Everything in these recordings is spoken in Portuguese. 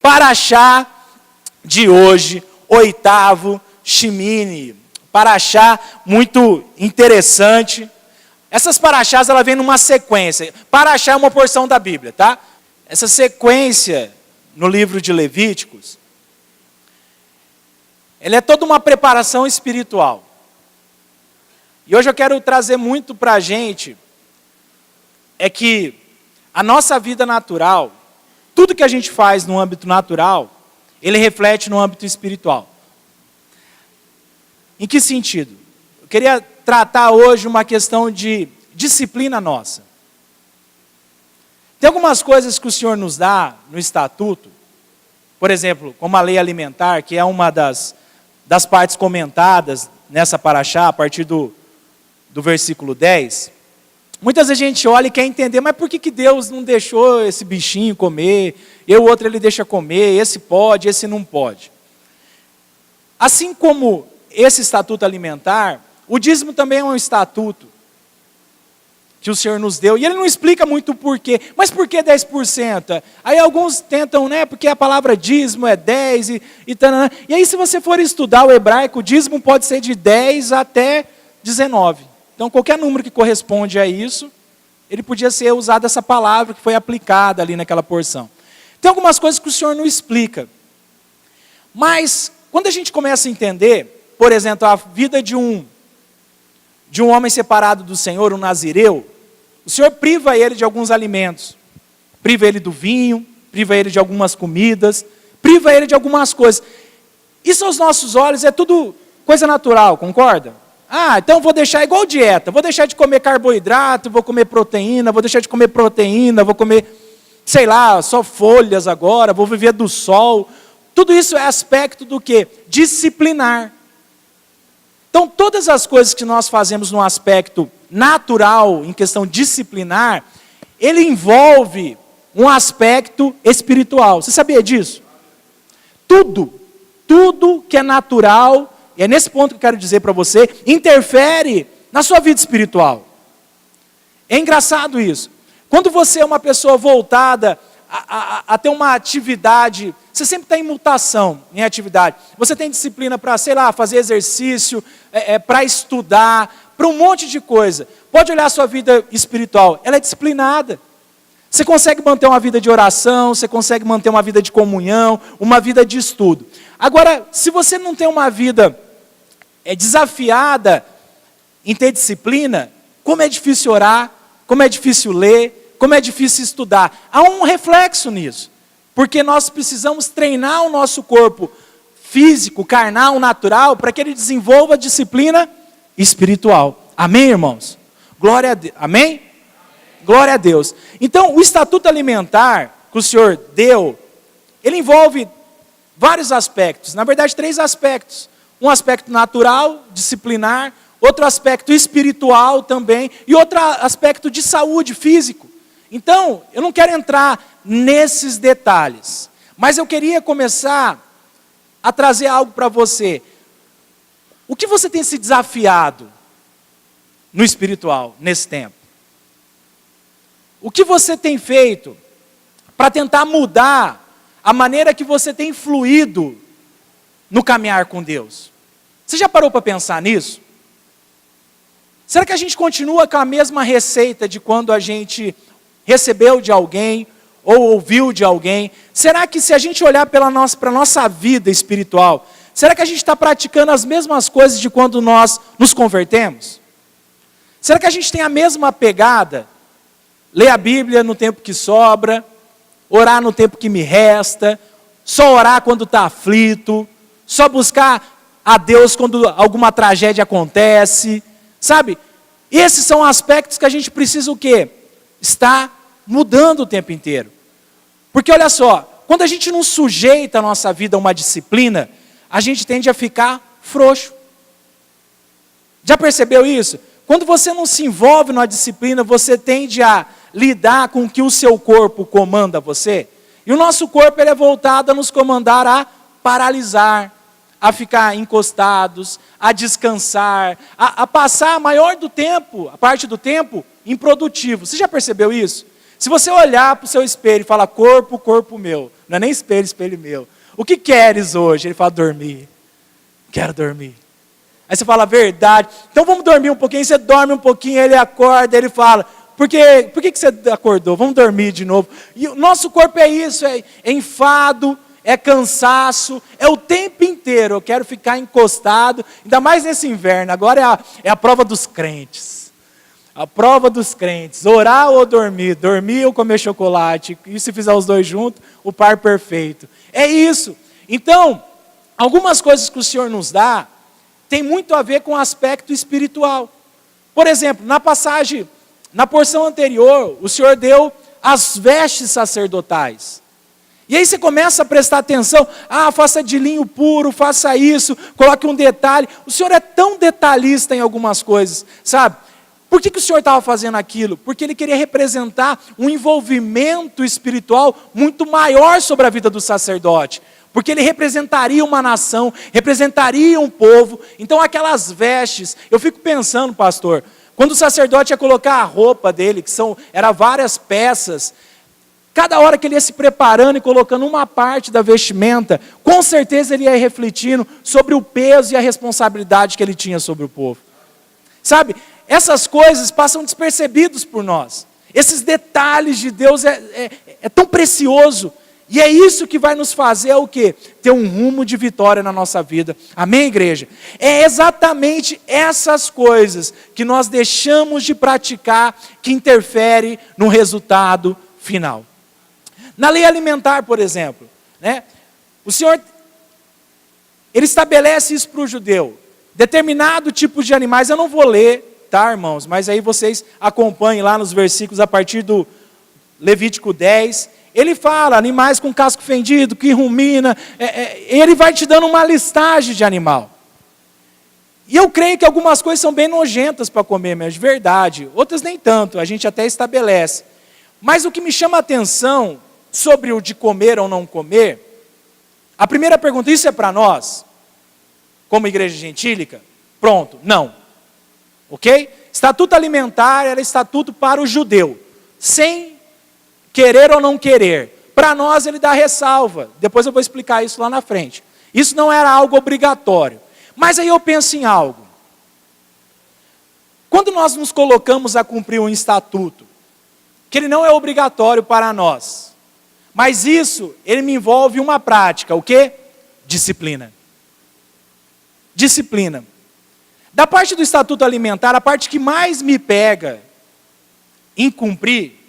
Paraxá de hoje, 8º Shemini. Paraxá muito interessante. Essas paraxás, ela vem numa sequência. Paraxá é uma porção da Bíblia, tá? Essa sequência no livro de Levíticos, ela é toda uma preparação espiritual. E hoje eu quero trazer muito para a gente, é que a nossa vida natural, tudo que a gente faz no âmbito natural, ele reflete no âmbito espiritual. Em que sentido? Eu queria tratar hoje uma questão de disciplina nossa. Tem algumas coisas que o Senhor nos dá no estatuto, por exemplo, como a lei alimentar, que é uma das partes comentadas nessa paraxá, a partir do versículo 10. Muitas vezes a gente olha e quer entender, mas por que Deus não deixou esse bichinho comer, e o outro ele deixa comer, esse pode, esse não pode. Assim como esse estatuto alimentar, o dízimo também é um estatuto que o Senhor nos deu, e ele não explica muito o porquê, mas por que 10%? Aí alguns tentam, porque a palavra dízimo é 10 e tanana. E aí se você for estudar o hebraico, o dízimo pode ser de 10 até 19. Então qualquer número que corresponde a isso, ele podia ser usado essa palavra que foi aplicada ali naquela porção. Tem algumas coisas que o Senhor não explica. Mas quando a gente começa a entender, por exemplo, a vida de um homem separado do Senhor, um nazireu, o Senhor priva ele de alguns alimentos, priva ele do vinho, priva ele de algumas comidas, priva ele de algumas coisas. Isso aos nossos olhos é tudo coisa natural, concorda? Então vou deixar igual dieta, vou deixar de comer carboidrato, vou comer proteína, vou deixar de comer proteína, vou comer, só folhas agora, vou viver do sol. Tudo isso é aspecto do quê? Disciplinar. Então, todas as coisas que nós fazemos no aspecto natural, em questão disciplinar, ele envolve um aspecto espiritual. Você sabia disso? Tudo que é natural, e é nesse ponto que eu quero dizer para você, interfere na sua vida espiritual. É engraçado isso. Quando você é uma pessoa voltada a ter uma atividade, você sempre está em mutação em atividade. Você tem disciplina para, fazer exercício, para estudar, para um monte de coisa. Pode olhar a sua vida espiritual, ela é disciplinada. Você consegue manter uma vida de oração, você consegue manter uma vida de comunhão, uma vida de estudo. Agora, se você não tem uma vida desafiada em ter disciplina, como é difícil orar, como é difícil ler, como é difícil estudar. Há um reflexo nisso. Porque nós precisamos treinar o nosso corpo físico, carnal, natural, para que ele desenvolva a disciplina espiritual. Amém, irmãos? Glória a Deus. Amém? Glória a Deus. Então, o estatuto alimentar que o Senhor deu, ele envolve vários aspectos. Na verdade, 3 aspectos. Um aspecto natural, disciplinar, outro aspecto espiritual também, e outro aspecto de saúde, físico. Então, eu não quero entrar nesses detalhes, mas eu queria começar a trazer algo para você. O que você tem se desafiado no espiritual nesse tempo? O que você tem feito para tentar mudar a maneira que você tem fluído no caminhar com Deus? Você já parou para pensar nisso? Será que a gente continua com a mesma receita de quando a gente recebeu de alguém ou ouviu de alguém? Será que se a gente olhar para a nossa vida espiritual, será que a gente está praticando as mesmas coisas de quando nós nos convertemos? Será que a gente tem a mesma pegada? Ler a Bíblia no tempo que sobra, orar no tempo que me resta, só orar quando está aflito, só buscar a Deus quando alguma tragédia acontece, sabe? Esses são aspectos que a gente precisa o quê? Estar mudando o tempo inteiro. Porque olha só, quando a gente não sujeita a nossa vida a uma disciplina, a gente tende a ficar frouxo. Já percebeu isso? Quando você não se envolve numa disciplina, você tende a lidar com o que o seu corpo comanda você. E o nosso corpo ele é voltado a nos comandar a paralisar, a ficar encostados, a descansar, a passar a parte do tempo, improdutivo. Você já percebeu isso? Se você olhar para o seu espelho e falar, corpo meu, Não é nem espelho, espelho meu. O que queres hoje? Ele fala, dormir. Quero dormir. Aí você fala, verdade. Então vamos dormir um pouquinho. Você dorme um pouquinho, ele acorda, ele fala, por que você acordou? Vamos dormir de novo. E o nosso corpo é isso, é enfado, é cansaço, é o tempo inteiro. Eu quero ficar encostado, ainda mais nesse inverno. Agora é a prova dos crentes. A prova dos crentes, orar ou dormir, dormir ou comer chocolate, e se fizer os dois juntos, o par perfeito. É isso. Então, algumas coisas que o Senhor nos dá, tem muito a ver com o aspecto espiritual. Por exemplo, na porção anterior, o Senhor deu as vestes sacerdotais. E aí você começa a prestar atenção, faça de linho puro, faça isso, coloque um detalhe. O Senhor é tão detalhista em algumas coisas, sabe? Por que o Senhor estava fazendo aquilo? Porque Ele queria representar um envolvimento espiritual muito maior sobre a vida do sacerdote. Porque ele representaria uma nação, representaria um povo. Então aquelas vestes, eu fico pensando, pastor, quando o sacerdote ia colocar a roupa dele, eram várias peças, cada hora que ele ia se preparando e colocando uma parte da vestimenta, com certeza ele ia refletindo sobre o peso e a responsabilidade que ele tinha sobre o povo. Sabe, essas coisas passam despercebidos por nós. Esses detalhes de Deus é tão precioso. E é isso que vai nos fazer o quê? Ter um rumo de vitória na nossa vida. Amém, igreja? É exatamente essas coisas que nós deixamos de praticar que interfere no resultado final. Na lei alimentar, por exemplo, né? O Senhor, Ele estabelece isso para o judeu. Determinado tipo de animais, eu não vou ler, tá, irmãos? Mas aí vocês acompanhem lá nos versículos a partir do Levítico 10. Ele fala, animais com casco fendido, que rumina, ele vai te dando uma listagem de animal. E eu creio que algumas coisas são bem nojentas para comer, mas de verdade. Outras nem tanto, a gente até estabelece. Mas o que me chama a atenção sobre o de comer ou não comer, a primeira pergunta, isso é para nós? Como igreja gentílica? Pronto, não. Ok? Estatuto alimentar era estatuto para o judeu, sem querer ou não querer. Para nós ele dá ressalva. Depois eu vou explicar isso lá na frente. Isso não era algo obrigatório. Mas aí eu penso em algo. Quando nós nos colocamos a cumprir um estatuto, que ele não é obrigatório para nós, mas isso, ele me envolve uma prática, o quê? Disciplina. Disciplina. Da parte do estatuto alimentar, a parte que mais me pega em cumprir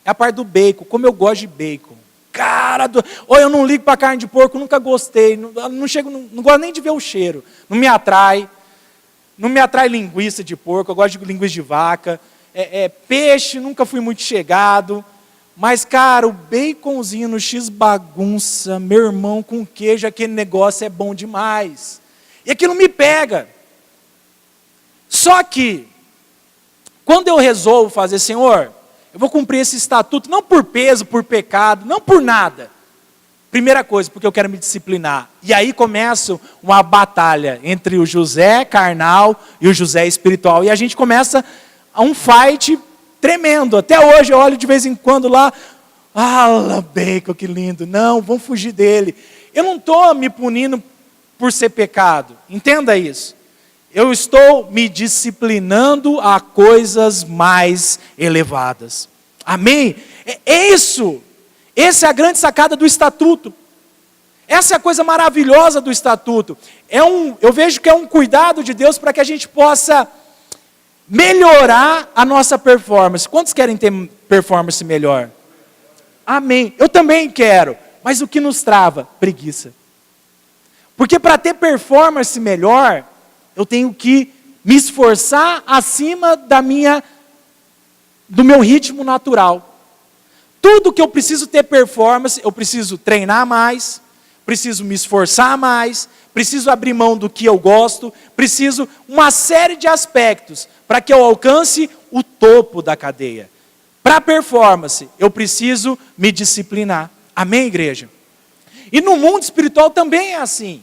é a parte do bacon. Como eu gosto de bacon. Cara, ou eu não ligo para carne de porco, nunca gostei. Não gosto nem de ver o cheiro. Não me atrai. Não me atrai linguiça de porco, eu gosto de linguiça de vaca. Peixe, nunca fui muito chegado. Mas, cara, o baconzinho no X-bagunça, meu irmão, com queijo, aquele negócio é bom demais. E aquilo me pega. Só que, quando eu resolvo fazer, Senhor, eu vou cumprir esse estatuto, não por peso, por pecado, não por nada. Primeira coisa, porque eu quero me disciplinar. E aí começa uma batalha entre o José carnal e o José espiritual. E a gente começa um fight tremendo. Até hoje eu olho de vez em quando lá, bacon, que lindo. Não, vamos fugir dele. Eu não estou me punindo por ser pecado. Entenda isso. Eu estou me disciplinando a coisas mais elevadas. Amém? É isso. Essa é a grande sacada do estatuto. Essa é a coisa maravilhosa do estatuto. Eu vejo que é um cuidado de Deus para que a gente possa melhorar a nossa performance. Quantos querem ter performance melhor? Amém. Eu também quero. Mas o que nos trava? Preguiça. Porque para ter performance melhor, eu tenho que me esforçar acima do meu ritmo natural. Tudo que eu preciso ter performance, eu preciso treinar mais, preciso me esforçar mais, preciso abrir mão do que eu gosto, preciso uma série de aspectos para que eu alcance o topo da cadeia. Para performance, eu preciso me disciplinar. Amém, igreja? E no mundo espiritual também é assim.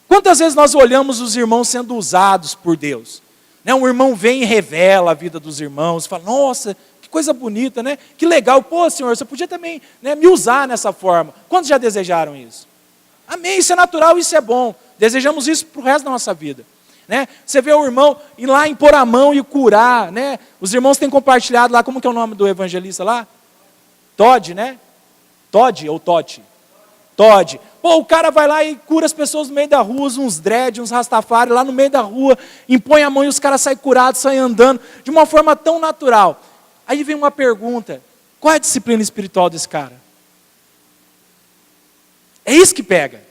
Quantas vezes nós olhamos os irmãos sendo usados por Deus? Um irmão vem e revela a vida dos irmãos, fala, nossa, que coisa bonita, né? Que legal. Pô, Senhor, você podia também, né, me usar nessa forma. Quantos já desejaram isso? Amém, isso é natural, isso é bom. Desejamos isso para o resto da nossa vida. Né? Você vê o irmão ir lá impor a mão e curar. Né? Os irmãos têm compartilhado lá, como que é o nome do evangelista lá? Todd, né? Todd ou Totti? Todd. Pô, o cara vai lá e cura as pessoas no meio da rua, usa uns dread, uns rastafari lá no meio da rua, impõe a mão e os caras saem curados, saem andando, de uma forma tão natural. Aí vem uma pergunta, qual é a disciplina espiritual desse cara? É isso que pega.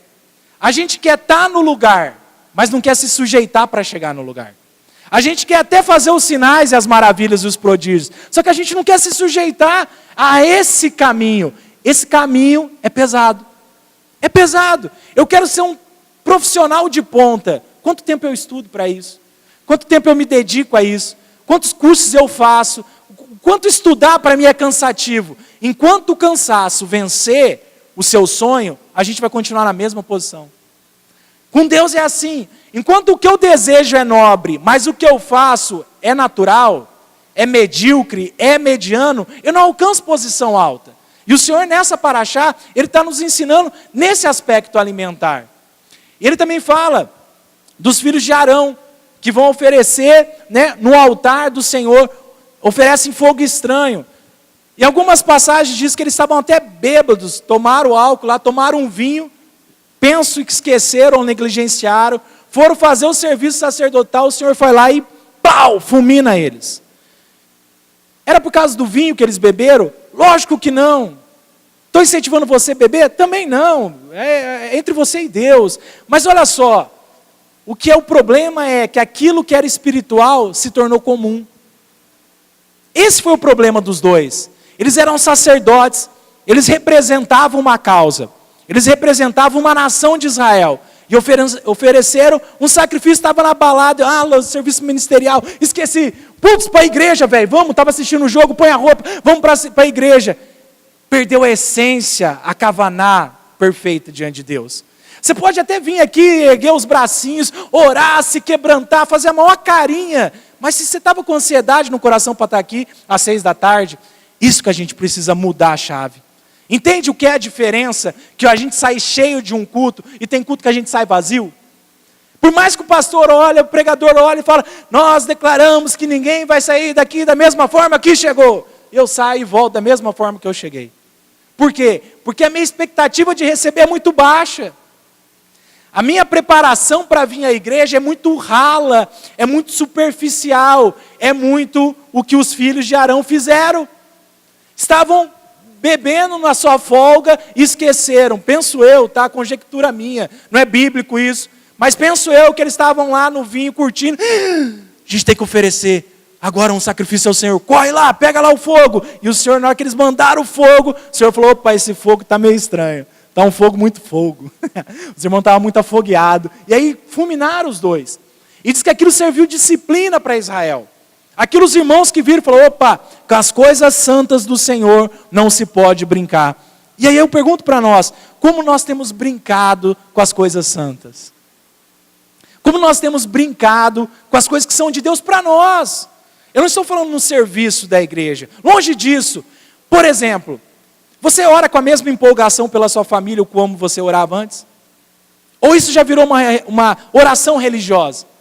A gente quer estar no lugar, mas não quer se sujeitar para chegar no lugar. A gente quer até fazer os sinais e as maravilhas e os prodígios, só que a gente não quer se sujeitar a esse caminho. Esse caminho é pesado. É pesado. Eu quero ser um profissional de ponta. Quanto tempo eu estudo para isso? Quanto tempo eu me dedico a isso? Quantos cursos eu faço? Quanto estudar para mim é cansativo? Enquanto o cansaço vencer o seu sonho, a gente vai continuar na mesma posição. Com Deus é assim. Enquanto o que eu desejo é nobre, mas o que eu faço é natural, é medíocre, é mediano, eu não alcanço posição alta. E o Senhor nessa paraxá, Ele está nos ensinando nesse aspecto alimentar. E Ele também fala dos filhos de Arão, que vão oferecer, né, no altar do Senhor, oferecem fogo estranho. Em algumas passagens diz que eles estavam até bêbados, tomaram álcool lá, tomaram um vinho, penso que esqueceram ou negligenciaram, foram fazer o serviço sacerdotal, o Senhor foi lá e pau, fulmina eles. Era por causa do vinho que eles beberam? Lógico que não. Estou incentivando você a beber? Também não. É entre você e Deus. Mas olha só, o que é o problema é que aquilo que era espiritual se tornou comum. Esse foi o problema dos dois. Eles eram sacerdotes, eles representavam uma causa, eles representavam uma nação de Israel. E ofereceram um sacrifício, estava na balada, serviço ministerial, esqueci, putz, para a igreja, velho, vamos, estava assistindo o jogo, põe a roupa, vamos para a igreja. Perdeu a essência, a kavaná perfeita diante de Deus. Você pode até vir aqui, erguer os bracinhos, orar, se quebrantar, fazer a maior carinha, mas se você estava com ansiedade no coração para estar aqui às 6 da tarde, isso que a gente precisa mudar a chave. Entende o que é a diferença? Que a gente sai cheio de um culto e tem culto que a gente sai vazio? Por mais que o pastor olhe, o pregador olhe e fala, nós declaramos que ninguém vai sair daqui da mesma forma que chegou. Eu saio e volto da mesma forma que eu cheguei. Por quê? Porque a minha expectativa de receber é muito baixa. A minha preparação para vir à igreja é muito rala, é muito superficial, é muito o que os filhos de Arão fizeram. Estavam bebendo na sua folga e esqueceram, penso eu, tá? Conjectura minha, não é bíblico isso, mas penso eu que eles estavam lá no vinho curtindo, a gente tem que oferecer agora um sacrifício ao Senhor, corre lá, pega lá o fogo, e o Senhor, na hora que eles mandaram o fogo, o Senhor falou, opa, esse fogo está meio estranho, está um fogo muito fogo, os irmãos estavam muito afogueados, e aí fulminaram os dois, e diz que aquilo serviu disciplina para Israel. Aquilo os irmãos que viram, falaram, opa, com as coisas santas do Senhor não se pode brincar. E aí eu pergunto para nós, como nós temos brincado com as coisas santas? Como nós temos brincado com as coisas que são de Deus para nós? Eu não estou falando no serviço da igreja, longe disso. Por exemplo, você ora com a mesma empolgação pela sua família como você orava antes? Ou isso já virou uma oração religiosa?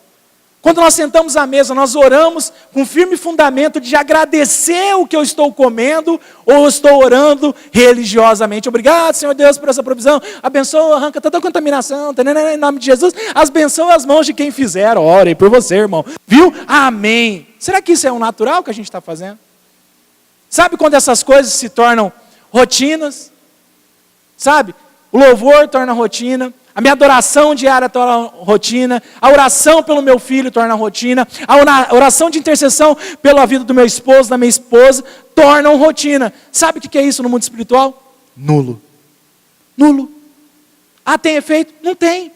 Quando nós sentamos à mesa, nós oramos com firme fundamento de agradecer o que eu estou comendo, ou eu estou orando religiosamente. Obrigado, Senhor Deus, por essa provisão. Abençoa, arranca toda a contaminação, em nome de Jesus. Abençoa as mãos de quem fizer. Ore por você, irmão. Viu? Amém. Será que isso é o natural que a gente está fazendo? Sabe quando essas coisas se tornam rotinas? Sabe? O louvor torna rotina. A minha adoração diária torna rotina, a oração pelo meu filho torna rotina, a oração de intercessão pela vida do meu esposo, da minha esposa, tornam rotina. Sabe o que é isso no mundo espiritual? Nulo. Nulo. Ah, tem efeito? Não tem.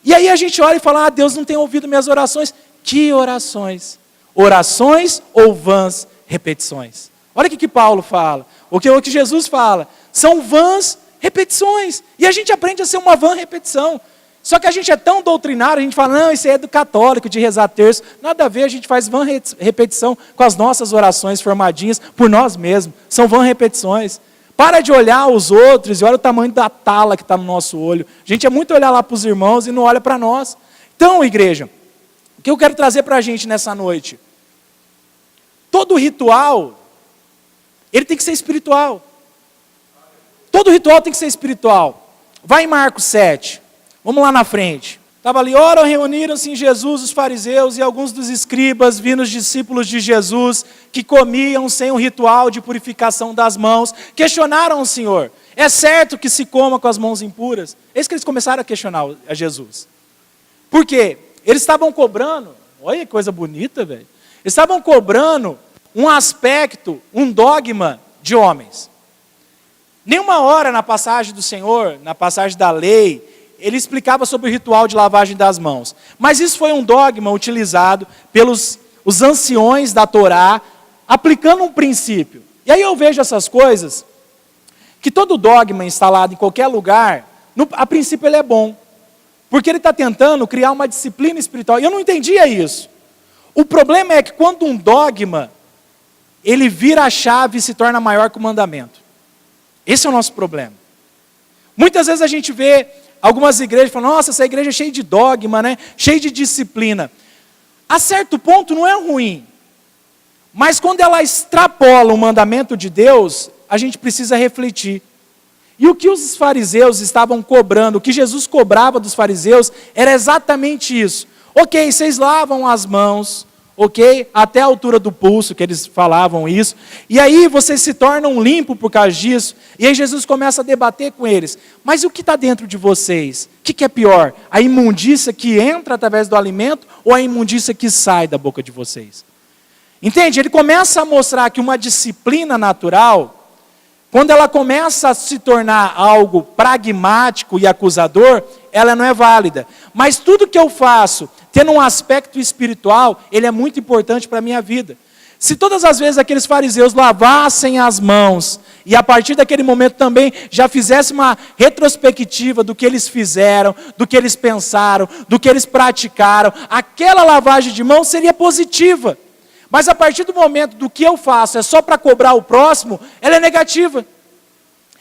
E aí a gente olha e fala, Deus não tem ouvido minhas orações. Que orações? Orações ou vãs repetições? Olha o que Paulo fala, o que Jesus fala. São vãs repetições. E a gente aprende a ser uma vã repetição. Só que a gente é tão doutrinário, a gente fala, não, isso aí é do católico, de rezar terço. Nada a ver, a gente faz vã repetição com as nossas orações formadinhas por nós mesmos. São vã repetições. Para de olhar os outros e olha o tamanho da tala que está no nosso olho. A gente é muito olhar lá para os irmãos e não olha para nós. Então, igreja, o que eu quero trazer para a gente nessa noite? Todo ritual, ele tem que ser espiritual. Todo ritual tem que ser espiritual. Vai em Marcos 7. Vamos lá na frente. Estava ali, ora, reuniram-se em Jesus os fariseus e alguns dos escribas, vindo os discípulos de Jesus, que comiam sem o ritual de purificação das mãos, questionaram o Senhor, é certo que se coma com as mãos impuras? Eis que eles começaram a questionar a Jesus. Por quê? Eles estavam cobrando, olha que coisa bonita, velho. Eles estavam cobrando um aspecto, um dogma de homens. Nenhuma hora na passagem do Senhor, na passagem da lei, ele explicava sobre o ritual de lavagem das mãos. Mas isso foi um dogma utilizado pelos os anciões da Torá, aplicando um princípio. E aí eu vejo essas coisas, que todo dogma instalado em qualquer lugar, a princípio ele é bom. Porque ele está tentando criar uma disciplina espiritual. E eu não entendia isso. O problema é que quando um dogma, ele vira a chave e se torna maior que o mandamento. Esse é o nosso problema. Muitas vezes a gente vê algumas igrejas falando, nossa, essa igreja é cheia de dogma, né? Cheia de disciplina. A certo ponto não é ruim. Mas quando ela extrapola o mandamento de Deus, a gente precisa refletir. E o que os fariseus estavam cobrando, o que Jesus cobrava dos fariseus, era exatamente isso. Ok, vocês lavam as mãos, ok? Até a altura do pulso, que eles falavam isso. E aí vocês se tornam limpos por causa disso. E aí Jesus começa a debater com eles. Mas o que está dentro de vocês? O que é pior? A imundícia que entra através do alimento ou a imundícia que sai da boca de vocês? Entende? Ele começa a mostrar que uma disciplina natural, quando ela começa a se tornar algo pragmático e acusador, ela não é válida. Mas tudo que eu faço, tendo um aspecto espiritual, ele é muito importante para a minha vida. Se todas as vezes aqueles fariseus lavassem as mãos, e a partir daquele momento também já fizesse uma retrospectiva do que eles fizeram, do que eles pensaram, do que eles praticaram, aquela lavagem de mãos seria positiva. Mas a partir do momento do que eu faço é só para cobrar o próximo, ela é negativa.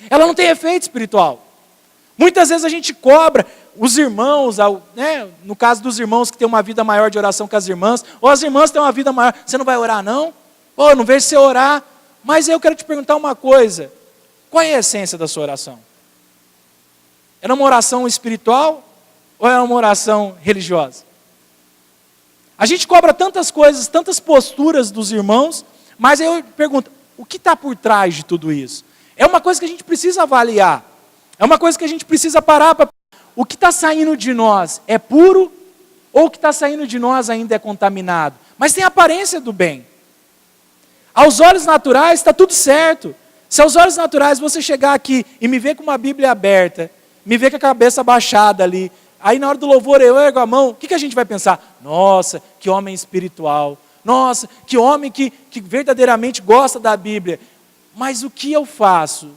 Ela não tem efeito espiritual. Muitas vezes a gente cobra os irmãos, né, no caso dos irmãos que têm uma vida maior de oração que as irmãs, ou as irmãs têm uma vida maior, você não vai orar não? Ou eu não vejo você orar. Mas eu quero te perguntar uma coisa, qual é a essência da sua oração? É uma oração espiritual ou é uma oração religiosa? A gente cobra tantas coisas, tantas posturas dos irmãos, mas eu pergunto, o que está por trás de tudo isso? É uma coisa que a gente precisa avaliar, é uma coisa que a gente precisa parar para... O que está saindo de nós é puro, ou o que está saindo de nós ainda é contaminado? Mas tem a aparência do bem. Aos olhos naturais está tudo certo. Se aos olhos naturais você chegar aqui e me ver com uma Bíblia aberta, me ver com a cabeça baixada ali, aí na hora do louvor eu ergo a mão, o que a gente vai pensar? Nossa, que homem espiritual. Nossa, que homem que verdadeiramente gosta da Bíblia. Mas o que eu faço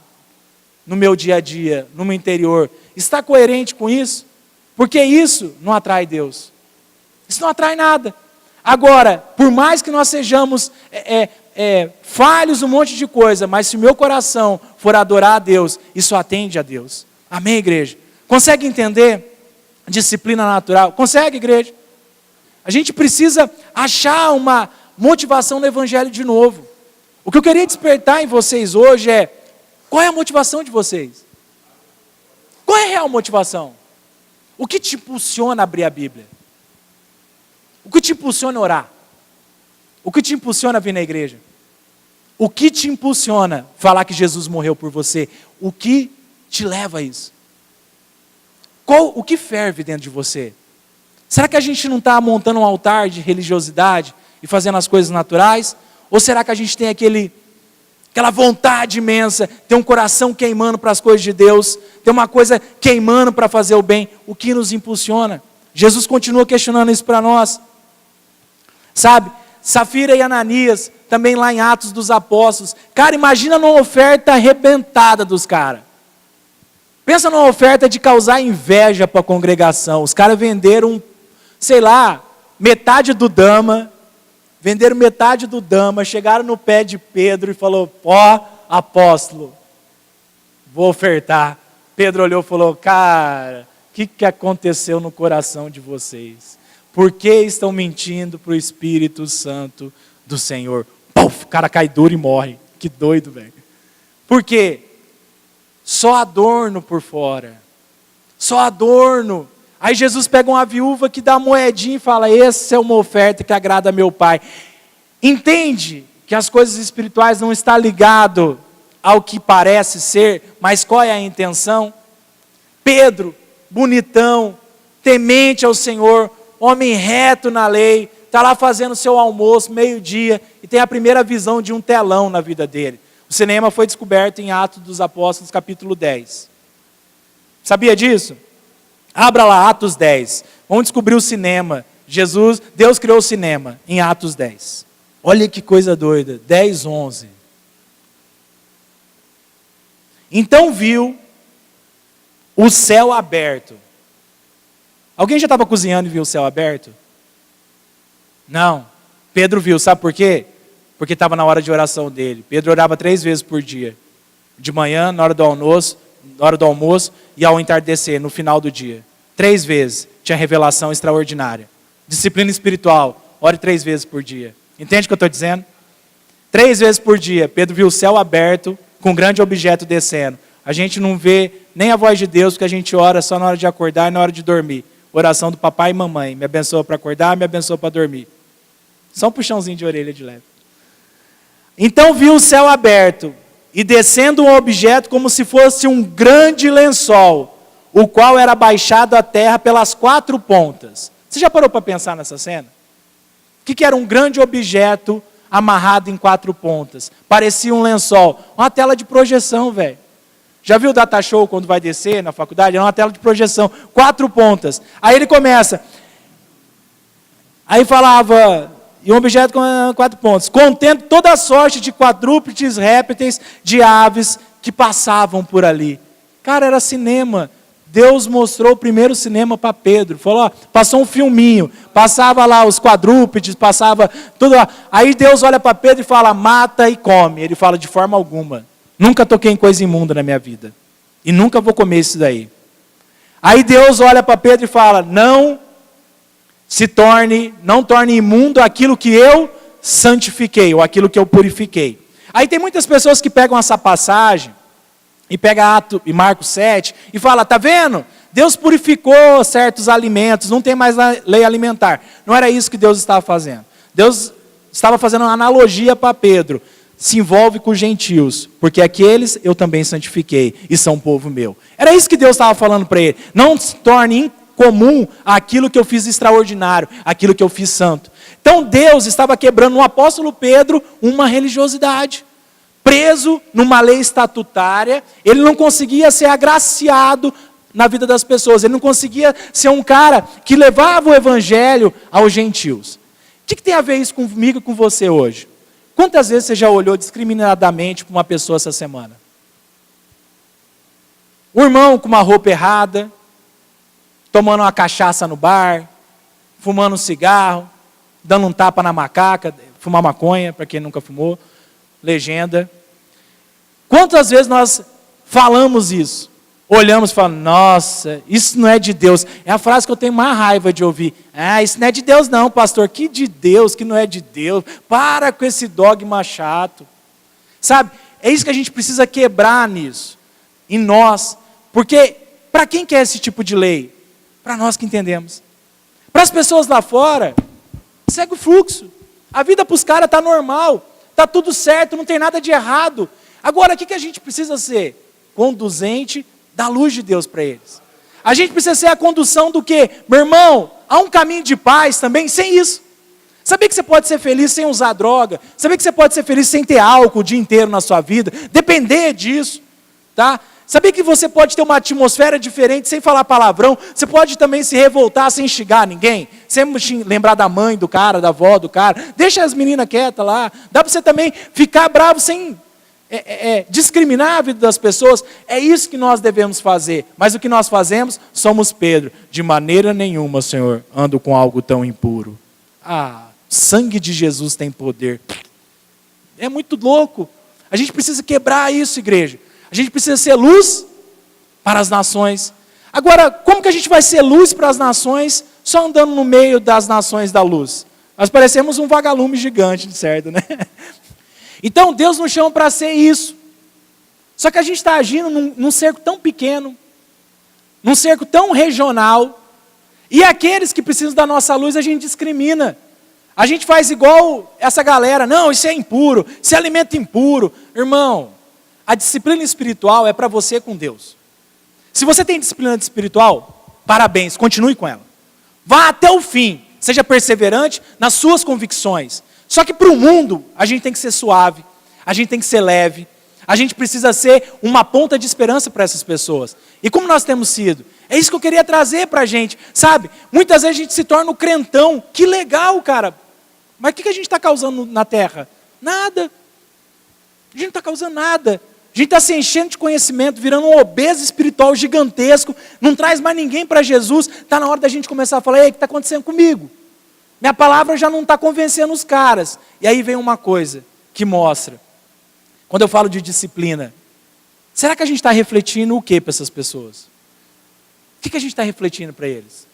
no meu dia a dia, no meu interior, está coerente com isso? Porque isso não atrai Deus. Isso não atrai nada. Agora, por mais que nós sejamos falhos um monte de coisa, mas se o meu coração for adorar a Deus, isso atende a Deus. Amém, igreja? Consegue entender? Disciplina natural. Consegue, igreja? A gente precisa achar uma motivação no Evangelho de novo. O que eu queria despertar em vocês hoje é, qual é a motivação de vocês? Qual é a real motivação? O que te impulsiona a abrir a Bíblia? O que te impulsiona a orar? O que te impulsiona a vir na igreja? O que te impulsiona a falar que Jesus morreu por você? O que te leva a isso? O que ferve dentro de você? Será que a gente não está montando um altar de religiosidade e fazendo as coisas naturais? Ou será que a gente tem aquela vontade imensa, tem um coração queimando para as coisas de Deus, tem uma coisa queimando para fazer o bem? O que nos impulsiona? Jesus continua questionando isso para nós. Sabe, Safira e Ananias, também lá em Atos dos Apóstolos. Cara, imagina uma oferta arrebentada dos caras. Pensa numa oferta de causar inveja para a congregação. Os caras venderam, sei lá, metade do dama, chegaram no pé de Pedro e falou, ó, apóstolo, vou ofertar. Pedro olhou e falou, cara, o que aconteceu no coração de vocês? Por que estão mentindo para o Espírito Santo do Senhor? Puf, o cara cai duro e morre. Que doido, velho. Por quê? Só adorno por fora. Só adorno. Aí Jesus pega uma viúva que dá uma moedinha e fala, essa é uma oferta que agrada a meu Pai. Entende que as coisas espirituais não estão ligadas ao que parece ser, mas qual é a intenção? Pedro, bonitão, temente ao Senhor, homem reto na lei, está lá fazendo seu almoço, meio-dia, e tem a primeira visão de um telão na vida dele. O cinema foi descoberto em Atos dos Apóstolos, capítulo 10. Sabia disso? Abra lá, Atos 10. Vamos descobrir o cinema. Deus criou o cinema, em Atos 10. Olha que coisa doida, 10, 11. Então viu o céu aberto. Alguém já estava cozinhando e viu o céu aberto? Não. Pedro viu, sabe por quê? Porque estava na hora de oração dele. Pedro orava 3 vezes por dia. De manhã, na hora do almoço e ao entardecer, no final do dia. 3 vezes. Tinha revelação extraordinária. Disciplina espiritual. Ore 3 vezes por dia. Entende o que eu estou dizendo? 3 vezes por dia, Pedro viu o céu aberto com um grande objeto descendo. A gente não vê nem a voz de Deus, porque a gente ora só na hora de acordar e na hora de dormir. Oração do papai e mamãe. Me abençoa para acordar, me abençoa para dormir. Só um puxãozinho de orelha de leve. Então viu o céu aberto e descendo um objeto como se fosse um grande lençol, o qual era baixado à terra pelas 4 pontas. Você já parou para pensar nessa cena? O que era um grande objeto amarrado em 4 pontas? Parecia um lençol. Uma tela de projeção, velho. Já viu o data show quando vai descer na faculdade? É uma tela de projeção. 4 pontas. Aí ele começa. Aí falava... E um objeto com 4 pontos, contendo toda a sorte de quadrúpedes, répteis, de aves que passavam por ali. Cara, era cinema. Deus mostrou o primeiro cinema para Pedro. Falou, ó, passou um filminho, passava lá os quadrúpedes, passava tudo lá. Aí Deus olha para Pedro e fala, mata e come. Ele fala, de forma alguma. Nunca toquei em coisa imunda na minha vida. E nunca vou comer isso daí. Aí Deus olha para Pedro e fala, não torne imundo aquilo que eu santifiquei, ou aquilo que eu purifiquei. Aí tem muitas pessoas que pegam essa passagem, e pegam Marcos 7, e falam, tá vendo? Deus purificou certos alimentos, não tem mais lei alimentar. Não era isso que Deus estava fazendo. Deus estava fazendo uma analogia para Pedro. Se envolve com os gentios, porque aqueles eu também santifiquei, e são povo meu. Era isso que Deus estava falando para ele. Não se torne comum aquilo que eu fiz extraordinário, aquilo que eu fiz santo. Então Deus estava quebrando no apóstolo Pedro uma religiosidade. Preso numa lei estatutária, ele não conseguia ser agraciado na vida das pessoas, ele não conseguia ser um cara que levava o evangelho aos gentios. O que tem a ver isso comigo e com você hoje? Quantas vezes você já olhou discriminadamente para uma pessoa essa semana? Um irmão com uma roupa errada, tomando uma cachaça no bar, fumando um cigarro, dando um tapa na macaca, fumar maconha, para quem nunca fumou, legenda. Quantas vezes nós falamos isso? Olhamos e falamos, nossa, isso não é de Deus. É a frase que eu tenho mais raiva de ouvir. Ah, isso não é de Deus não, pastor. Que de Deus, que não é de Deus. Para com esse dogma chato. Sabe, é isso que a gente precisa quebrar nisso. Em nós. Porque, para quem quer esse tipo de lei? Para nós que entendemos. Para as pessoas lá fora, segue o fluxo. A vida para os caras está normal. Está tudo certo, não tem nada de errado. Agora, o que a gente precisa ser? Conduzente da luz de Deus para eles. A gente precisa ser a condução do quê? Meu irmão, há um caminho de paz também sem isso. Sabia que você pode ser feliz sem usar droga? Sabia que você pode ser feliz sem ter álcool o dia inteiro na sua vida? Depender disso, tá? Sabia que você pode ter uma atmosfera diferente sem falar palavrão? Você pode também se revoltar sem xingar ninguém? Sem lembrar da mãe do cara, da avó do cara? Deixa as meninas quietas lá. Dá para você também ficar bravo sem discriminar a vida das pessoas. É isso que nós devemos fazer. Mas o que nós fazemos? Somos Pedro. De maneira nenhuma, Senhor, ando com algo tão impuro. O sangue de Jesus tem poder. É muito louco. A gente precisa quebrar isso, igreja. A gente precisa ser luz para as nações. Agora, como que a gente vai ser luz para as nações só andando no meio das nações da luz? Nós parecemos um vagalume gigante, certo, né? Então, Deus nos chama para ser isso. Só que a gente está agindo num cerco tão pequeno, num cerco tão regional, e aqueles que precisam da nossa luz a gente discrimina. A gente faz igual essa galera, não, isso é impuro, isso é alimento impuro. Irmão, a disciplina espiritual é para você com Deus. Se você tem disciplina espiritual, parabéns, continue com ela. Vá até o fim, seja perseverante nas suas convicções. Só que para o mundo, a gente tem que ser suave, a gente tem que ser leve, a gente precisa ser uma ponta de esperança para essas pessoas. E como nós temos sido? É isso que eu queria trazer para a gente, sabe? Muitas vezes a gente se torna um crentão, que legal, cara. Mas o que a gente está causando na terra? Nada. A gente não está causando nada. A gente está se enchendo de conhecimento, virando um obeso espiritual gigantesco, não traz mais ninguém para Jesus. Está na hora da gente começar a falar, ei, o que está acontecendo comigo? Minha palavra já não está convencendo os caras. E aí vem uma coisa que mostra, quando eu falo de disciplina, será que a gente está refletindo o que para essas pessoas? O que a gente está refletindo para eles?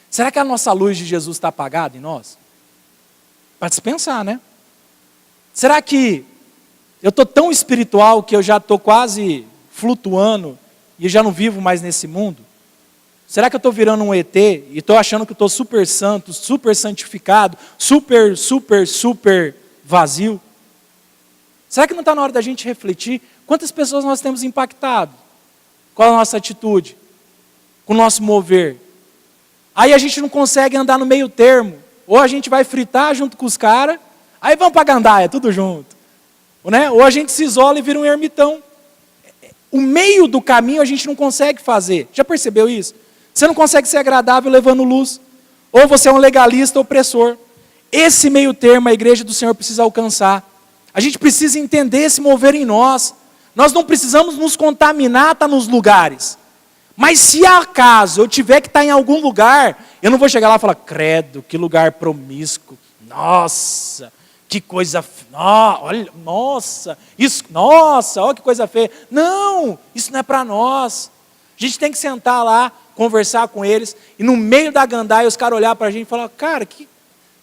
Será que a nossa luz de Jesus está apagada em nós? Para dispensar, né? Será que eu estou tão espiritual que eu já estou quase flutuando e já não vivo mais nesse mundo? Será que eu estou virando um ET e estou achando que estou super santo, super santificado, super vazio? Será que não está na hora da gente refletir quantas pessoas nós temos impactado? Qual a nossa atitude? Com o nosso mover? Aí a gente não consegue andar no meio termo. Ou a gente vai fritar junto com os caras, aí vamos para a gandaia, tudo junto. Né? Ou a gente se isola e vira um ermitão. O meio do caminho a gente não consegue fazer. Já percebeu isso? Você não consegue ser agradável levando luz. Ou você é um legalista opressor. Esse meio termo a igreja do Senhor precisa alcançar. A gente precisa entender esse mover em nós. Nós não precisamos nos contaminar, estar nos lugares. Mas se acaso eu tiver que estar em algum lugar, eu não vou chegar lá e falar, credo, que lugar promíscuo. Nossa, que coisa, olha, nossa, isso, nossa, olha que coisa feia. Não, isso não é para nós. A gente tem que sentar lá, conversar com eles, e no meio da gandaia os caras olhar para a gente e falar, cara, tem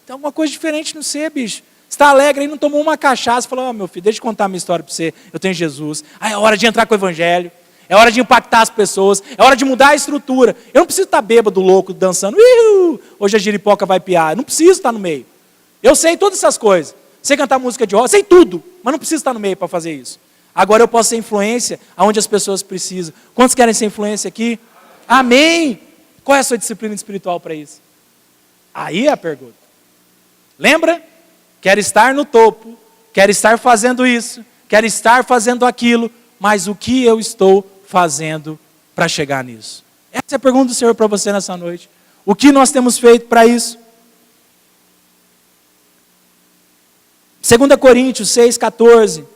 alguma coisa diferente no você, bicho. Você está alegre aí, não tomou uma cachaça, fala, meu filho, deixa eu contar a minha história para você, eu tenho Jesus. Aí é hora de entrar com o evangelho, é hora de impactar as pessoas, é hora de mudar a estrutura. Eu não preciso estar bêbado, louco, dançando, hoje a giripoca vai piar, eu não preciso estar no meio. Eu sei todas essas coisas, sei cantar música de rock, sei tudo, mas não preciso estar no meio para fazer isso. Agora eu posso ser influência aonde as pessoas precisam. Quantos querem ser influência aqui? Amém! Qual é a sua disciplina espiritual para isso? Aí é a pergunta. Lembra? Quero estar no topo, quero estar fazendo isso, quero estar fazendo aquilo, mas o que eu estou fazendo para chegar nisso? Essa é a pergunta do Senhor para você nessa noite. O que nós temos feito para isso? 2 Coríntios 6,14.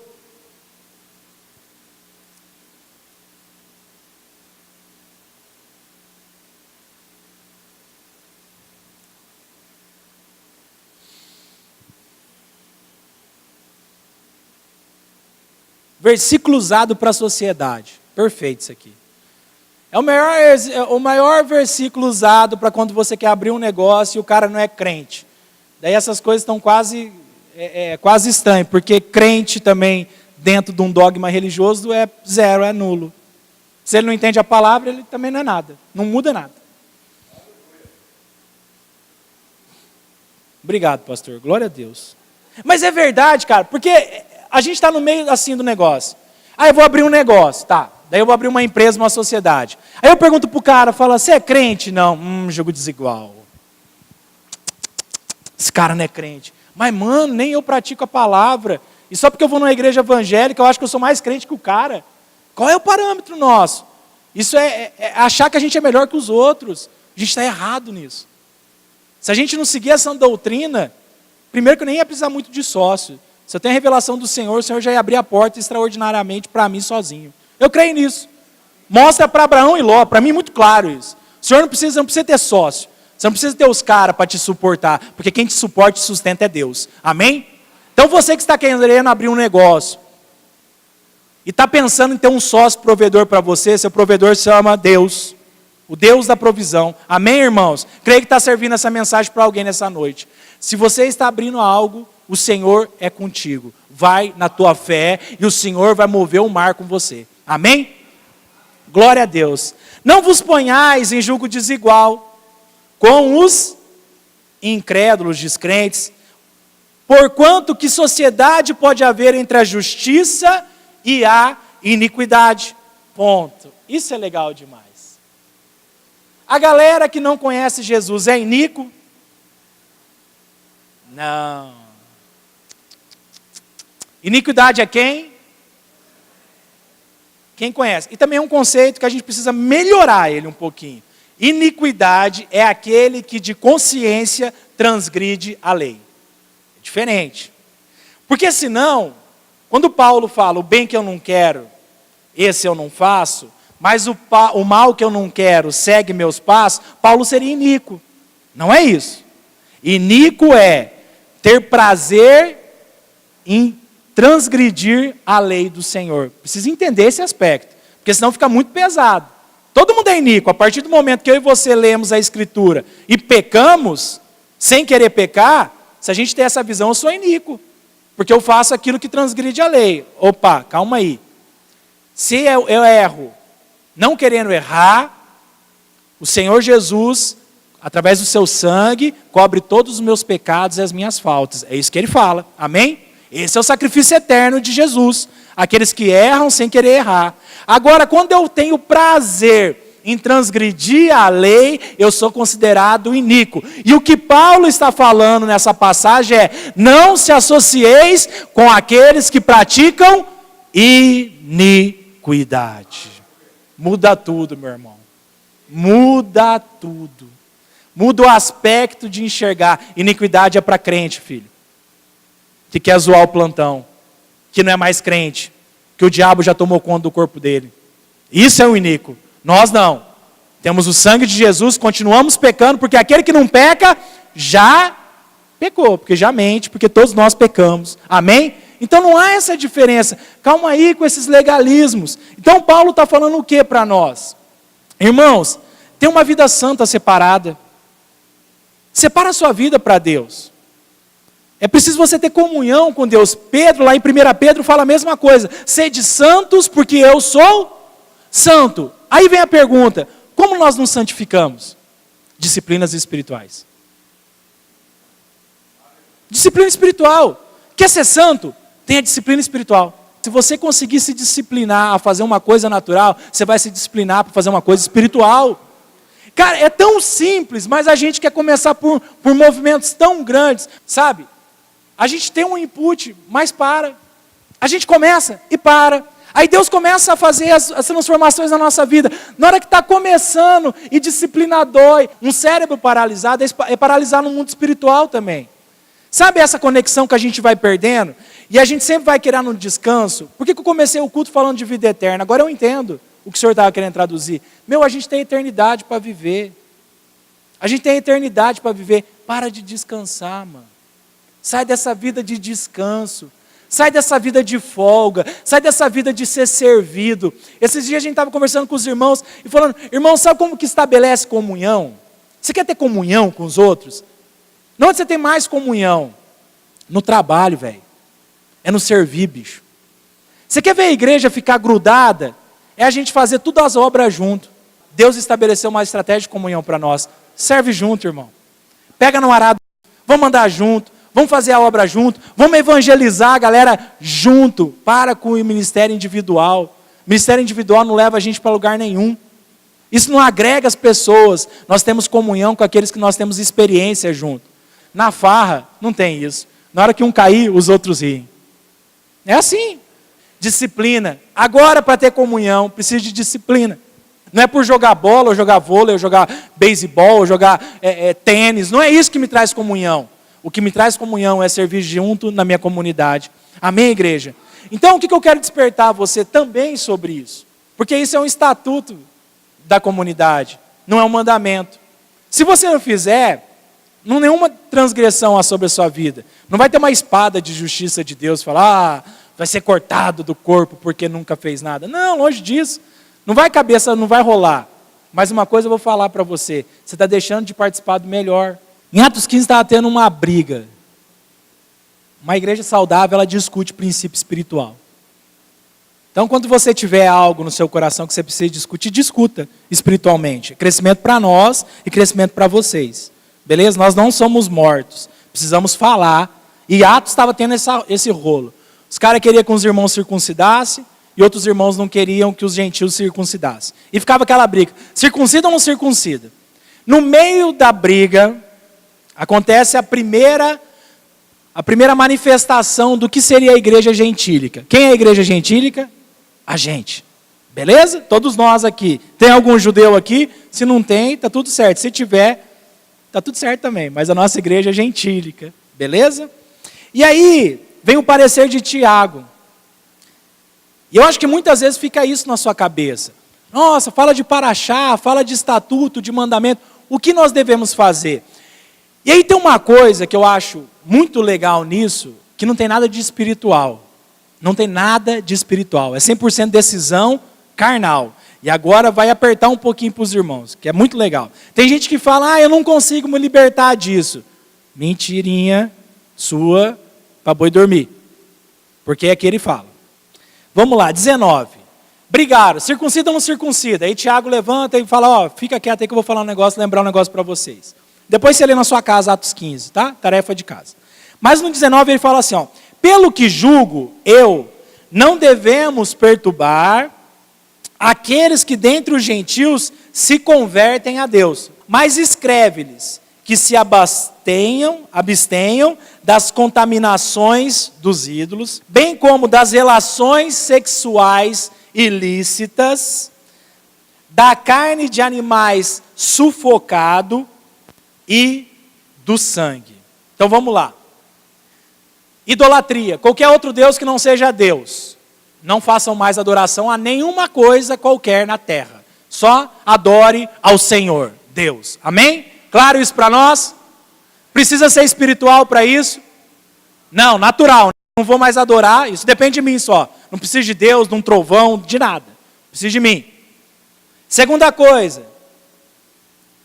Versículo usado para a sociedade. Perfeito isso aqui. É o maior versículo usado para quando você quer abrir um negócio e o cara não é crente. Daí essas coisas estão quase estranhas, porque crente também, dentro de um dogma religioso, é zero, é nulo. Se ele não entende a palavra, ele também não é nada. Não muda nada. Obrigado, pastor. Glória a Deus. Mas é verdade, cara, porque a gente está no meio assim do negócio. Aí eu vou abrir um negócio, tá. Daí eu vou abrir uma empresa, uma sociedade. Aí eu pergunto pro cara, fala, você é crente? Não, jogo desigual. Esse cara não é crente. Mas, mano, nem eu pratico a palavra. E só porque eu vou numa igreja evangélica, eu acho que eu sou mais crente que o cara. Qual é o parâmetro nosso? Isso é achar que a gente é melhor que os outros. A gente está errado nisso. Se a gente não seguir essa doutrina, primeiro que eu nem ia precisar muito de sócio. Se eu tenho a revelação do Senhor, o Senhor já ia abrir a porta extraordinariamente para mim sozinho. Eu creio nisso. Mostra para Abraão e Ló, para mim é muito claro isso. O Senhor não precisa ter sócio. Você não precisa ter os caras para te suportar, porque quem te suporta e sustenta é Deus. Amém? Então você que está querendo abrir um negócio, e está pensando em ter um sócio provedor para você, seu provedor se chama Deus. O Deus da provisão. Amém, irmãos? Creio que está servindo essa mensagem para alguém nessa noite. Se você está abrindo algo, o Senhor é contigo. Vai na tua fé e o Senhor vai mover o mar com você. Amém? Glória a Deus. Não vos ponhais em julgo desigual com os incrédulos, descrentes, porquanto que sociedade pode haver entre a justiça e a iniquidade. Ponto. Isso é legal demais. A galera que não conhece Jesus é iníquo? Não. Iniquidade é quem? Quem conhece. E também é um conceito que a gente precisa melhorar ele um pouquinho. Iniquidade é aquele que de consciência transgride a lei. É diferente. Porque senão, quando Paulo fala, o bem que eu não quero, esse eu não faço, mas o mal que eu não quero segue meus passos, Paulo seria iníquo. Não é isso. Iníquo é ter prazer em transgredir a lei do Senhor. Precisa entender esse aspecto, porque senão fica muito pesado. Todo mundo é iníquo. A partir do momento que eu e você lemos a Escritura e pecamos, sem querer pecar, se a gente tem essa visão, eu sou iníquo, porque eu faço aquilo que transgride a lei. Opa, calma aí. Se eu erro, não querendo errar, o Senhor Jesus, através do seu sangue, cobre todos os meus pecados e as minhas faltas. É isso que ele fala. Amém? Esse é o sacrifício eterno de Jesus. Aqueles que erram sem querer errar. Agora, quando eu tenho prazer em transgredir a lei, eu sou considerado iníquo. E o que Paulo está falando nessa passagem é: não se associeis com aqueles que praticam iniquidade. Muda tudo, meu irmão. Muda tudo. Muda o aspecto de enxergar. Iniquidade é para crente, filho, que quer zoar o plantão, que não é mais crente, que o diabo já tomou conta do corpo dele. Isso é o iníquo. Nós não. Temos o sangue de Jesus, continuamos pecando, porque aquele que não peca, já pecou, porque já mente, porque todos nós pecamos. Amém? Então não há essa diferença. Calma aí com esses legalismos. Então Paulo está falando o que para nós? Irmãos, tem uma vida santa separada. Separa a sua vida para Deus. É preciso você ter comunhão com Deus. Pedro, lá em 1 Pedro, fala a mesma coisa. Sede santos, porque eu sou santo. Aí vem a pergunta: como nós nos santificamos? Disciplinas espirituais. Disciplina espiritual. Quer ser santo? Tenha disciplina espiritual. Se você conseguir se disciplinar a fazer uma coisa natural, você vai se disciplinar para fazer uma coisa espiritual. Cara, é tão simples, mas a gente quer começar por movimentos tão grandes, sabe? A gente tem um input, mas para. A gente começa e para. Aí Deus começa a fazer as transformações na nossa vida. Na hora que está começando e disciplina dói. Um cérebro paralisado é paralisar no mundo espiritual também. Sabe essa conexão que a gente vai perdendo? E a gente sempre vai querer no descanso. Por que eu comecei o culto falando de vida eterna? Agora eu entendo o que o senhor estava querendo traduzir. A gente tem eternidade para viver. A gente tem eternidade para viver. Para de descansar, mano. Sai dessa vida de descanso. Sai dessa vida de folga. Sai dessa vida de ser servido. Esses dias a gente estava conversando com os irmãos e falando: irmão, sabe como que estabelece comunhão? Você quer ter comunhão com os outros? Não, onde você tem mais comunhão? No trabalho, velho. É no servir, bicho. Você quer ver a igreja ficar grudada? É a gente fazer todas as obras junto. Deus estabeleceu uma estratégia de comunhão para nós. Serve junto, irmão. Pega no arado, vamos andar junto, vamos fazer a obra junto, vamos evangelizar a galera junto. Para com o ministério individual. O ministério individual não leva a gente para lugar nenhum. Isso não agrega as pessoas. Nós temos comunhão com aqueles que nós temos experiência junto. Na farra, não tem isso. Na hora que um cair, os outros riem. É assim. Disciplina. Agora, para ter comunhão, precisa de disciplina. Não é por jogar bola, ou jogar vôlei, ou jogar beisebol, ou jogar tênis. Não é isso que me traz comunhão. O que me traz comunhão é servir junto na minha comunidade. Amém, igreja? Então, o que eu quero despertar você também sobre isso? Porque isso é um estatuto da comunidade, não é um mandamento. Se você não fizer, não nenhuma transgressão há sobre a sua vida. Não vai ter uma espada de justiça de Deus, falar, vai ser cortado do corpo porque nunca fez nada. Não, longe disso. Não vai cabeça, não vai rolar. Mas uma coisa eu vou falar para você, você está deixando de participar do melhor. Em Atos 15 estava tendo uma briga. Uma igreja saudável, ela discute princípio espiritual. Então, quando você tiver algo no seu coração que você precisa discutir, discuta espiritualmente. Crescimento para nós e crescimento para vocês. Beleza? Nós não somos mortos. Precisamos falar. E Atos estava tendo esse rolo. Os caras queriam que os irmãos circuncidassem e outros irmãos não queriam que os gentios circuncidassem. E ficava aquela briga. Circuncida ou não circuncida? No meio da briga, acontece a primeira manifestação do que seria a igreja gentílica. Quem é a igreja gentílica? A gente. Beleza? Todos nós aqui. Tem algum judeu aqui? Se não tem, está tudo certo. Se tiver, está tudo certo também. Mas a nossa igreja é gentílica. Beleza? E aí, vem o parecer de Tiago. E eu acho que muitas vezes fica isso na sua cabeça. Nossa, fala de paraxá, fala de estatuto, de mandamento. O que nós devemos fazer? E aí tem uma coisa que eu acho muito legal nisso, que não tem nada de espiritual. Não tem nada de espiritual. É 100% decisão carnal. E agora vai apertar um pouquinho para os irmãos, que é muito legal. Tem gente que fala, eu não consigo me libertar disso. Mentirinha sua para boi dormir. Porque é que ele fala. Vamos lá, 19. Brigaram, circuncida ou não circuncida? Aí Tiago levanta e fala, fica quieto aí que eu vou falar um negócio, lembrar um negócio para vocês. Depois você lê na sua casa Atos 15, tá? Tarefa de casa. Mas no 19 ele fala assim, pelo que julgo, não devemos perturbar aqueles que dentre os gentios se convertem a Deus. Mas escreve-lhes que se abstenham das contaminações dos ídolos, bem como das relações sexuais ilícitas, da carne de animais sufocado e do sangue. Então vamos lá. Idolatria, qualquer outro Deus que não seja Deus. Não façam mais adoração a nenhuma coisa qualquer na terra. Só adore ao Senhor, Deus. Amém? Claro isso para nós? Precisa ser espiritual para isso? Não, natural. Não vou mais adorar, isso depende de mim só. Não preciso de Deus, de um trovão, de nada. Preciso de mim. Segunda coisa.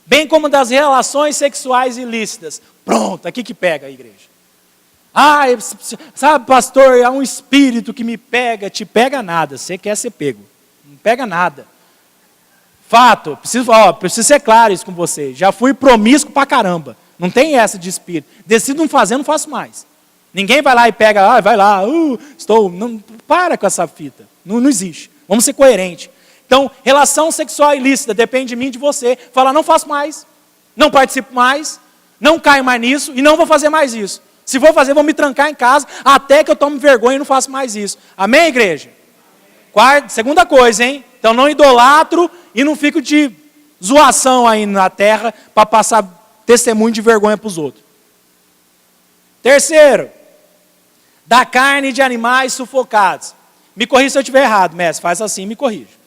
Bem como das relações sexuais ilícitas. Pronto, aqui que pega a igreja. Sabe, pastor, há um espírito que me pega. Te pega nada, você quer ser pego. Não pega nada. Fato, preciso ser claro isso com você. Já fui promíscuo pra caramba. Não tem essa de espírito. Decido não fazer, não faço mais. Ninguém vai lá e pega, vai lá, não, para com essa fita. Não existe. Vamos ser coerentes. Então, relação sexual ilícita, depende de mim e de você. Fala, não faço mais, não participo mais, não caio mais nisso e não vou fazer mais isso. Se vou fazer, vou me trancar em casa até que eu tome vergonha e não faço mais isso. Amém, igreja? Segunda coisa, hein? Então, não idolatro e não fico de zoação aí na terra para passar testemunho de vergonha para os outros. Terceiro, da carne de animais sufocados. Me corrija se eu estiver errado, mestre, faz assim, me corrija.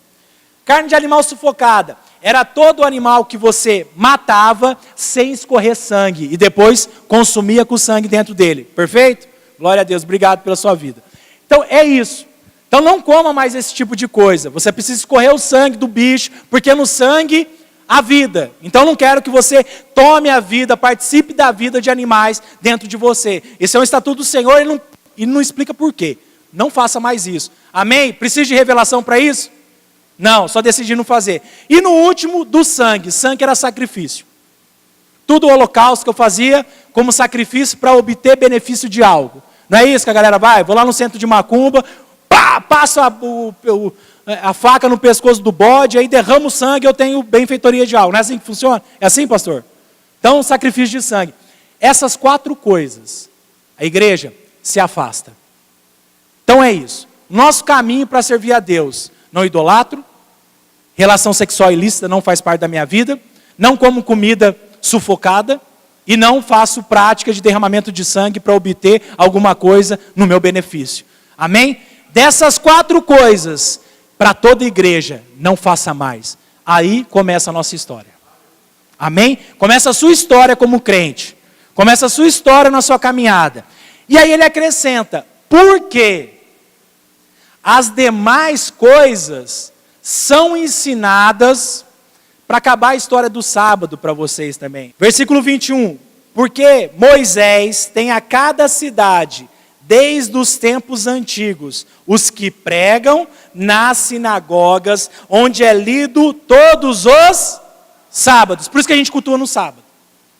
Carne de animal sufocada. Era todo animal que você matava sem escorrer sangue e depois consumia com o sangue dentro dele. Perfeito? Glória a Deus, obrigado pela sua vida. Então é isso. Então não coma mais esse tipo de coisa. Você precisa escorrer o sangue do bicho, porque no sangue há vida. Então não quero que você tome a vida, participe da vida de animais dentro de você. Esse é um estatuto do Senhor e não explica por quê. Não faça mais isso. Amém? Precisa de revelação para isso? Não, só decidi não fazer. E no último, do sangue. Sangue era sacrifício. Tudo o holocausto que eu fazia como sacrifício para obter benefício de algo. Não é isso que a galera vai? Vou lá no centro de macumba, passo a faca no pescoço do bode, aí derramo o sangue e eu tenho benfeitoria de algo. Não é assim que funciona? É assim, pastor? Então, sacrifício de sangue. Essas 4 coisas, a igreja se afasta. Então é isso. Nosso caminho para servir a Deus. Não idolatro, relação sexual ilícita não faz parte da minha vida, não como comida sufocada, e não faço prática de derramamento de sangue para obter alguma coisa no meu benefício. Amém? Dessas 4 coisas, para toda igreja, não faça mais. Aí começa a nossa história. Amém? Começa a sua história como crente. Começa a sua história na sua caminhada. E aí ele acrescenta, porque as demais coisas são ensinadas, para acabar a história do sábado para vocês também. Versículo 21. Porque Moisés tem a cada cidade, desde os tempos antigos, os que pregam nas sinagogas, onde é lido todos os sábados. Por isso que a gente cultua no sábado.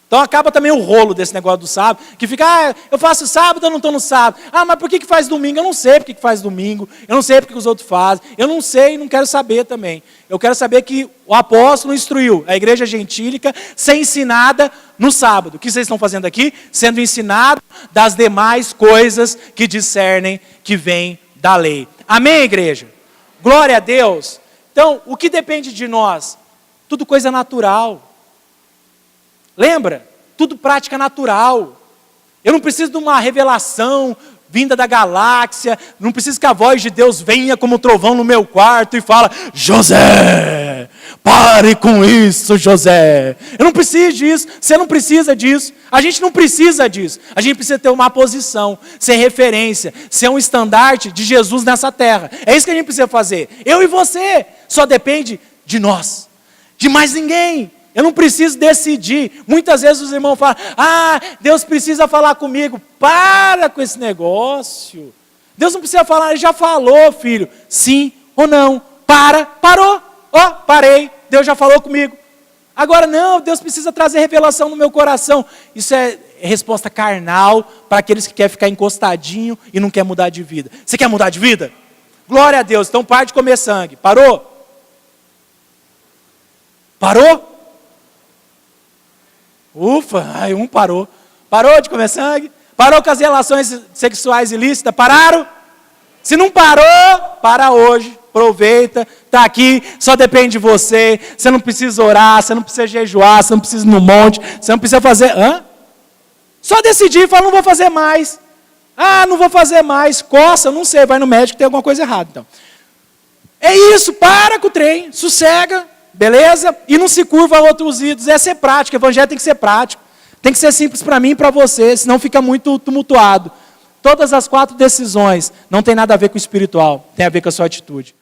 Então acaba também o rolo desse negócio do sábado, que fica, eu faço sábado, eu não estou no sábado. Mas por que faz domingo? Eu não sei por que faz domingo, eu não sei por que os outros fazem, eu não sei e não quero saber também. Eu quero saber que o apóstolo instruiu a igreja gentílica ser ensinada no sábado. O que vocês estão fazendo aqui? Sendo ensinado das demais coisas que discernem que vêm da lei. Amém, igreja? Glória a Deus. Então, o que depende de nós? Tudo coisa natural. Lembra? Tudo prática natural. Eu não preciso de uma revelação vinda da galáxia, não preciso que a voz de Deus venha como um trovão no meu quarto e fala, José, pare com isso, José. Eu não preciso disso, você não precisa disso, a gente não precisa disso. A gente precisa ter uma posição, ser referência, ser um estandarte de Jesus nessa terra. É isso que a gente precisa fazer. Eu e você, só depende de nós, de mais ninguém. Eu não preciso decidir. Muitas vezes os irmãos falam, Deus precisa falar comigo. Para com esse negócio. Deus não precisa falar, ele já falou, filho. Sim ou não. Parou. Parei. Deus já falou comigo. Agora não, Deus precisa trazer revelação no meu coração. Isso é resposta carnal para aqueles que querem ficar encostadinho e não quer mudar de vida. Você quer mudar de vida? Glória a Deus. Então pare de comer sangue. Parou? Ufa, um parou. Parou de comer sangue? Parou com as relações sexuais ilícitas? Pararam? Se não parou, para hoje. Aproveita, está aqui, só depende de você. Você não precisa orar, você não precisa jejuar, você não precisa ir no monte, você não precisa fazer... Só decidir e falar, não vou fazer mais. Não vou fazer mais. Coça, não sei, vai no médico, tem alguma coisa errada. Então. É isso, para com o trem, sossega. Beleza? E não se curva a outros ídolos. É ser prático. O evangelho tem que ser prático. Tem que ser simples para mim e para você. Senão fica muito tumultuado. Todas as 4 decisões não tem nada a ver com o espiritual. Tem a ver com a sua atitude.